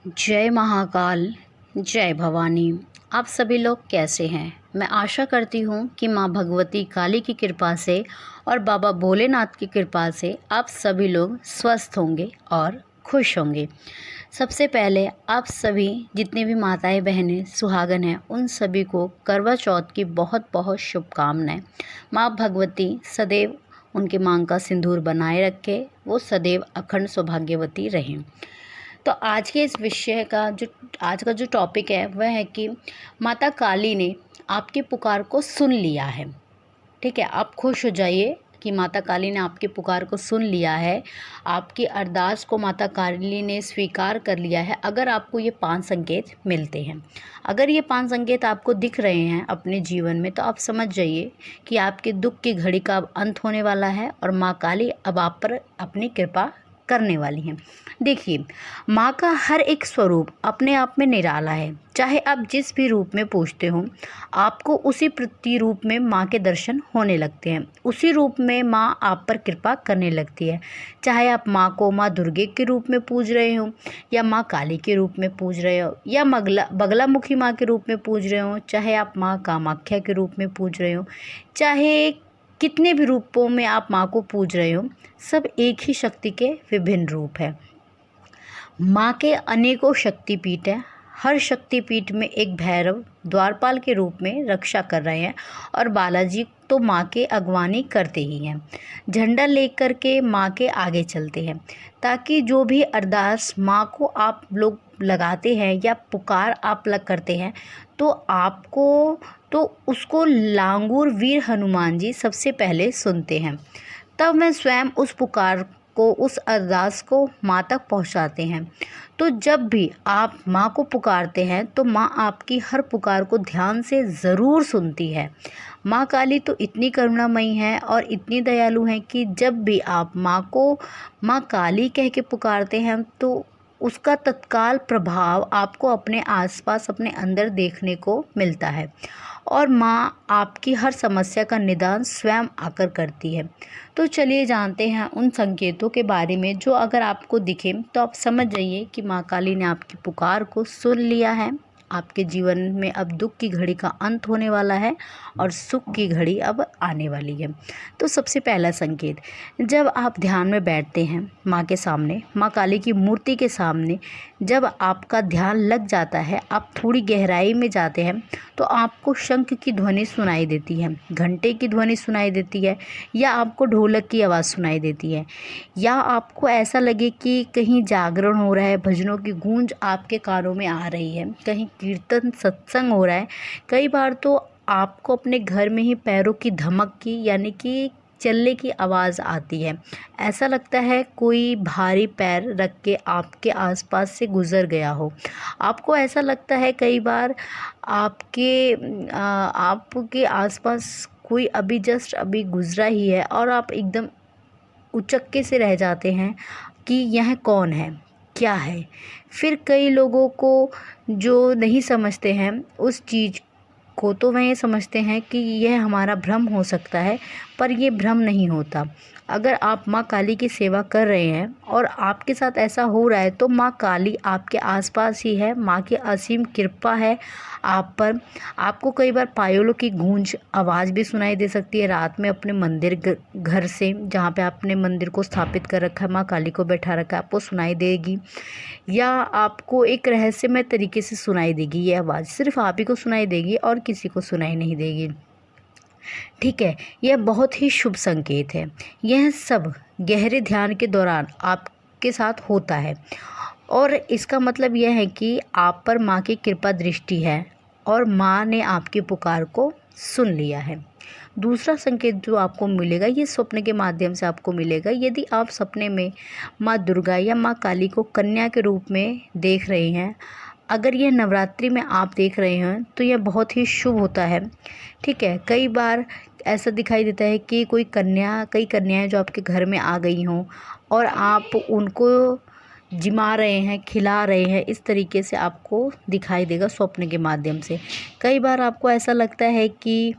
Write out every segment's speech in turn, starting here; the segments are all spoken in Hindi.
जय महाकाल, जय भवानी। आप सभी लोग कैसे हैं? मैं आशा करती हूँ कि माँ भगवती काली की कृपा से और बाबा भोलेनाथ की कृपा से आप सभी लोग स्वस्थ होंगे और खुश होंगे। सबसे पहले आप सभी जितनी भी माताएं बहनें सुहागन हैं उन सभी को करवा चौथ की बहुत बहुत शुभकामनाएं। माँ भगवती सदैव उनके मांग का सिंदूर बनाए रखे, वो सदैव अखंड सौभाग्यवती रहें। तो आज का जो टॉपिक है वह है कि माता काली ने आपकी पुकार को सुन लिया है। ठीक है, आप खुश हो जाइए कि माता काली ने आपकी पुकार को सुन लिया है, आपकी अरदास को माता काली ने स्वीकार कर लिया है। अगर आपको ये 5 संकेत मिलते हैं, अगर ये 5 संकेत आपको दिख रहे हैं अपने जीवन में, तो आप समझ जाइए कि आपके दुख की घड़ी का अब अंत होने वाला है और माँ काली अब आप पर अपनी कृपा करने वाली हैं। देखिए, माँ का हर एक स्वरूप अपने आप में निराला है। चाहे आप जिस भी रूप में पूजते हो, आपको उसी प्रतिरूप में माँ के दर्शन होने लगते हैं, उसी रूप में माँ आप पर कृपा करने लगती है। चाहे आप माँ को माँ दुर्गे के रूप में पूज रहे हो, या माँ काली के रूप में पूज रहे हो, या बगलामुखी माँ के रूप में पूज रहे हो, चाहे आप माँ कामाख्या के रूप में पूज रहे हो, चाहे कितने भी रूपों में आप माँ को पूज रहे हो, सब एक ही शक्ति के विभिन्न रूप है। माँ के अनेकों शक्तिपीठ हैं। हर शक्तिपीठ में एक भैरव द्वारपाल के रूप में रक्षा कर रहे हैं और बालाजी तो माँ के अगवानी करते ही हैं। झंडा लेकर के माँ के आगे चलते हैं, ताकि जो भी अरदास माँ को आप लोग लगाते हैं या पुकार आप लग करते हैं, तो उसको लांगूर वीर हनुमान जी सबसे पहले सुनते हैं। तब मैं स्वयं उस पुकार को, उस अरदास को माँ तक पहुँचाते हैं। तो जब भी आप माँ को पुकारते हैं तो माँ आपकी हर पुकार को ध्यान से ज़रूर सुनती है। माँ काली तो इतनी करुणामयी है और इतनी दयालु हैं कि जब भी आप माँ को माँ काली कह के पुकारते हैं तो उसका तत्काल प्रभाव आपको अपने आसपास, अपने अंदर देखने को मिलता है और माँ आपकी हर समस्या का निदान स्वयं आकर करती है। तो चलिए जानते हैं उन संकेतों के बारे में जो अगर आपको दिखे तो आप समझ जाइए कि माँ काली ने आपकी पुकार को सुन लिया है। आपके जीवन में अब दुख की घड़ी का अंत होने वाला है और सुख की घड़ी अब आने वाली है। तो सबसे पहला संकेत, जब आप ध्यान में बैठते हैं माँ के सामने, माँ काली की मूर्ति के सामने, जब आपका ध्यान लग जाता है, आप थोड़ी गहराई में जाते हैं, तो आपको शंख की ध्वनि सुनाई देती है, घंटे की ध्वनि सुनाई देती है, या आपको ढोलक की आवाज़ सुनाई देती है, या आपको ऐसा लगे कि कहीं जागरण हो रहा है, भजनों की गूंज आपके कानों में आ रही है, कहीं कीर्तन सत्संग हो रहा है। कई बार तो आपको अपने घर में ही पैरों की धमक की, यानी कि चलने की आवाज़ आती है। ऐसा लगता है कोई भारी पैर रख के आपके आसपास से गुज़र गया हो। आपको ऐसा लगता है कई बार आपके आसपास कोई अभी गुज़रा ही है और आप एकदम उचक्के से रह जाते हैं कि यह कौन है, क्या है। फिर कई लोगों को जो नहीं समझते हैं उस चीज़ को, तो वह ये समझते हैं कि यह हमारा भ्रम हो सकता है, पर ये भ्रम नहीं होता। अगर आप माँ काली की सेवा कर रहे हैं और आपके साथ ऐसा हो रहा है, तो माँ काली आपके आसपास ही है। माँ की असीम कृपा है आप पर। आपको कई बार पायलों की गूंज आवाज़ भी सुनाई दे सकती है रात में अपने मंदिर घर से, जहाँ पे आपने मंदिर को स्थापित कर रखा है, माँ काली को बैठा रखा है, आपको सुनाई देगी, या आपको एक रहस्यमय तरीके से सुनाई देगी। ये आवाज़ सिर्फ आप ही को सुनाई देगी और किसी को सुनाई नहीं देगी। ठीक है, यह बहुत ही शुभ संकेत है। यह सब गहरे ध्यान के दौरान आपके साथ होता है और इसका मतलब यह है कि आप पर माँ की कृपा दृष्टि है और माँ ने आपकी पुकार को सुन लिया है। दूसरा संकेत जो आपको मिलेगा, ये स्वप्न के माध्यम से आपको मिलेगा। यदि आप सपने में माँ दुर्गा या माँ काली को कन्या के रूप में देख रहे हैं, अगर यह नवरात्रि में आप देख रहे हैं, तो यह बहुत ही शुभ होता है। ठीक है, कई बार ऐसा दिखाई देता है कि कई कन्याएं जो आपके घर में आ गई हों और आप उनको जिमा रहे हैं, खिला रहे हैं, इस तरीके से आपको दिखाई देगा स्वप्न के माध्यम से। कई बार आपको ऐसा लगता है कि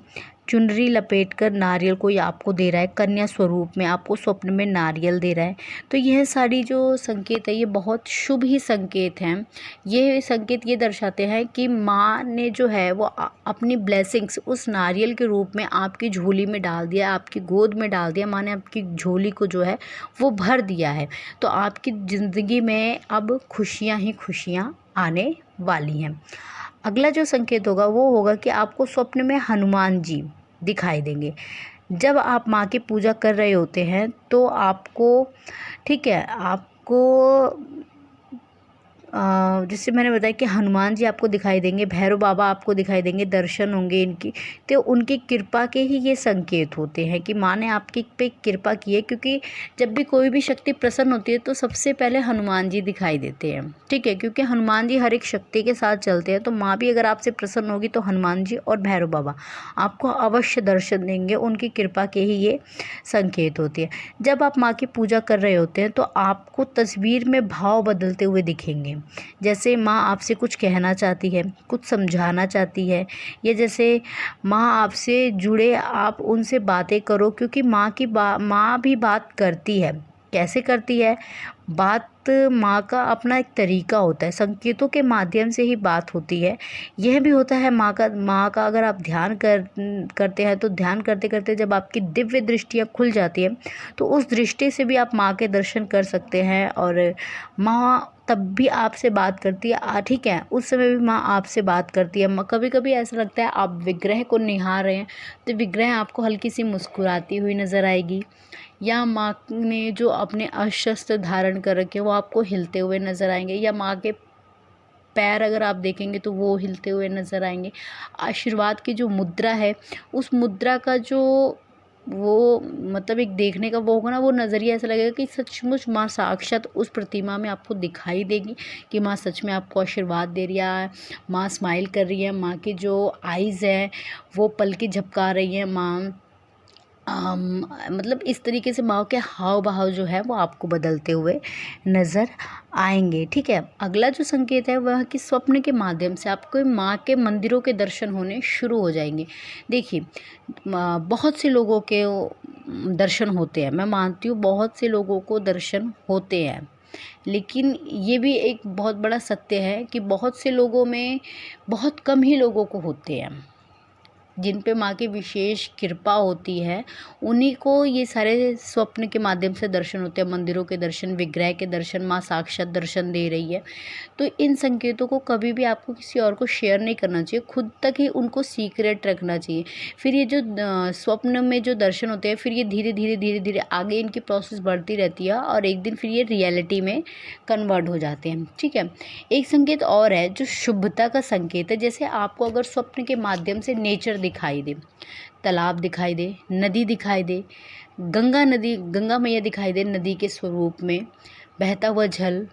चुनरी लपेटकर नारियल कोई आपको दे रहा है, कन्या स्वरूप में आपको स्वप्न में नारियल दे रहा है, तो यह सारी जो संकेत है ये बहुत शुभ ही संकेत हैं। ये संकेत ये दर्शाते हैं कि माँ ने जो है वो अपनी ब्लेसिंग्स उस नारियल के रूप में आपकी झोली में डाल दिया, आपकी गोद में डाल दिया। माँ ने आपकी झोली को जो है वो भर दिया है। तो आपकी ज़िंदगी में अब खुशियाँ ही खुशियाँ आने वाली हैं। अगला जो संकेत होगा वो होगा कि आपको स्वप्न में हनुमान जी दिखाई देंगे। जब आप माँ की पूजा कर रहे होते हैं तो आपको, ठीक है, आपको जैसे मैंने बताया कि हनुमान जी आपको दिखाई देंगे, भैरव बाबा आपको दिखाई देंगे, दर्शन होंगे इनकी। तो उनकी कृपा के ही ये संकेत होते हैं कि माँ ने आपके पे कृपा की है, क्योंकि जब भी कोई भी शक्ति प्रसन्न होती है तो सबसे पहले हनुमान जी दिखाई देते हैं, ठीक है, क्योंकि हनुमान जी हर एक शक्ति के साथ चलते हैं। तो माँ भी अगर आपसे प्रसन्न होगी तो हनुमान जी और भैरव बाबा आपको अवश्य दर्शन देंगे। उनकी कृपा के ही ये संकेत होती है। जब आप माँ की पूजा कर रहे होते हैं तो आपको तस्वीर में भाव बदलते हुए दिखेंगे। जैसे माँ आपसे कुछ कहना चाहती है, कुछ समझाना चाहती है, या जैसे माँ आपसे जुड़े, आप उनसे बातें करो, क्योंकि माँ भी बात करती है। कैसे करती है बात? माँ का अपना एक तरीका होता है, संकेतों के माध्यम से ही बात होती है। यह भी होता है माँ का अगर आप ध्यान करते हैं तो ध्यान करते करते जब आपकी दिव्य दृष्टियाँ खुल जाती है तो उस दृष्टि से भी आप माँ के दर्शन कर सकते हैं। और माँ तब भी आपसे बात करती है, ठीक है, उस समय भी माँ आपसे बात करती है। कभी कभी ऐसा लगता है आप विग्रह को निहार रहे हैं तो विग्रह आपको हल्की सी मुस्कुराती हुई नज़र आएगी, या माँ ने जो अपने अस्त्र धारण कर रखे वो आपको हिलते हुए नज़र आएंगे, या माँ के पैर अगर आप देखेंगे तो वो हिलते हुए नज़र आएंगे। आशीर्वाद की जो मुद्रा है उस मुद्रा का जो वो मतलब एक देखने का वो होगा ना, वो नज़रिया ऐसा लगेगा कि सचमुच माँ साक्षात उस प्रतिमा में आपको दिखाई देगी कि माँ सच में आपको आशीर्वाद दे रही है। माँ स्माइल कर रही है, माँ की जो आइज़ है वो पलकें झपका रही है। माँ मतलब इस तरीके से माँ के हाव भाव जो है वो आपको बदलते हुए नज़र आएंगे, ठीक है। अगला जो संकेत है वह कि स्वप्न के माध्यम से आपको माँ के मंदिरों के दर्शन होने शुरू हो जाएंगे। देखिए बहुत से लोगों के दर्शन होते हैं, मैं मानती हूँ बहुत से लोगों को दर्शन होते हैं, लेकिन ये भी एक बहुत बड़ा सत्य है कि बहुत से लोगों में बहुत कम ही लोगों को होते हैं। जिन पे माँ की विशेष कृपा होती है उन्हीं को ये सारे स्वप्न के माध्यम से दर्शन होते हैं, मंदिरों के दर्शन, विग्रह के दर्शन, माँ साक्षात दर्शन दे रही है। तो इन संकेतों को कभी भी आपको किसी और को शेयर नहीं करना चाहिए, खुद तक ही उनको सीक्रेट रखना चाहिए। फिर ये जो स्वप्न में जो दर्शन होते हैं फिर ये धीरे धीरे धीरे धीरे आगे इनकी प्रोसेस बढ़ती रहती है और एक दिन फिर ये रियलिटी में कन्वर्ट हो जाते हैं, ठीक है। एक संकेत और है जो शुभता का संकेत है। जैसे आपको अगर स्वप्न के माध्यम से नेचर दिखाई दे, तालाब दिखाई दे, नदी दिखाई दे, गंगा मैया दिखाई दे नदी के स्वरूप में, बहता हुआ जल,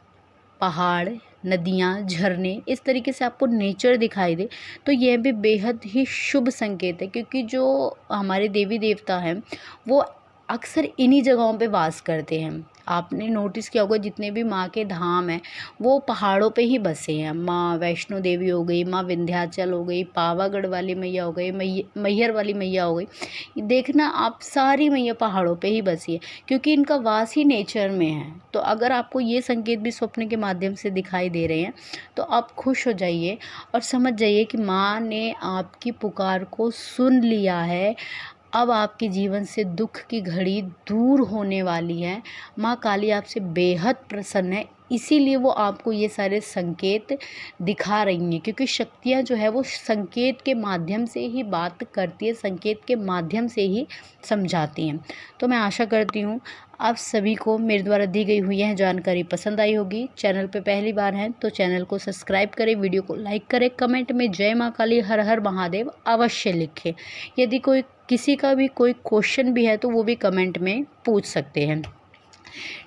पहाड़, नदियाँ, झरने, इस तरीके से आपको नेचर दिखाई दे तो यह भी बेहद ही शुभ संकेत है, क्योंकि जो हमारे देवी देवता हैं वो अक्सर इन्हीं जगहों पे वास करते हैं। आपने नोटिस किया होगा जितने भी माँ के धाम हैं वो पहाड़ों पे ही बसे हैं। माँ वैष्णो देवी हो गई, माँ विंध्याचल हो गई, पावागढ़ वाली मैया हो गई, मैहर वाली मैया हो गई, देखना आप सारी मैया पहाड़ों पे ही बसी है क्योंकि इनका वास ही नेचर में है। तो अगर आपको ये संकेत भी स्वप्न के माध्यम से दिखाई दे रहे हैं तो आप खुश हो जाइए और समझ जाइए कि माँ ने आपकी पुकार को सुन लिया है। अब आपके जीवन से दुख की घड़ी दूर होने वाली है। माँ काली आपसे बेहद प्रसन्न है, इसीलिए वो आपको ये सारे संकेत दिखा रही हैं, क्योंकि शक्तियाँ जो है वो संकेत के माध्यम से ही बात करती है, संकेत के माध्यम से ही समझाती हैं। तो मैं आशा करती हूँ आप सभी को मेरे द्वारा दी गई हुई यह जानकारी पसंद आई होगी। चैनल पे पहली बार हैं तो चैनल को सब्सक्राइब करें, वीडियो को लाइक करें, कमेंट में जय माँ काली हर हर महादेव अवश्य लिखें। यदि कोई किसी का भी कोई क्वेश्चन भी है तो वो भी कमेंट में पूछ सकते हैं,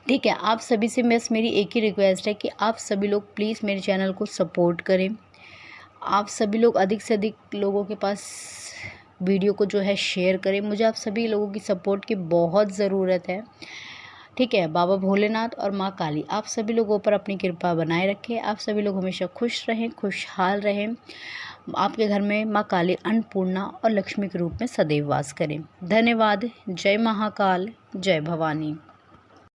ठीक है। आप सभी से बस मेरी एक ही रिक्वेस्ट है कि आप सभी लोग प्लीज़ मेरे चैनल को सपोर्ट करें। आप सभी लोग अधिक से अधिक लोगों के पास वीडियो को जो है शेयर करें। मुझे आप सभी लोगों की सपोर्ट की बहुत ज़रूरत है, ठीक है। बाबा भोलेनाथ और माँ काली आप सभी लोगों पर अपनी कृपा बनाए रखें। आप सभी लोग हमेशा खुश रहें, खुशहाल रहें। आपके घर में माँ काली अन्नपूर्णा और लक्ष्मी के रूप में सदैव वास करें। धन्यवाद। जय महाकाल, जय भवानी।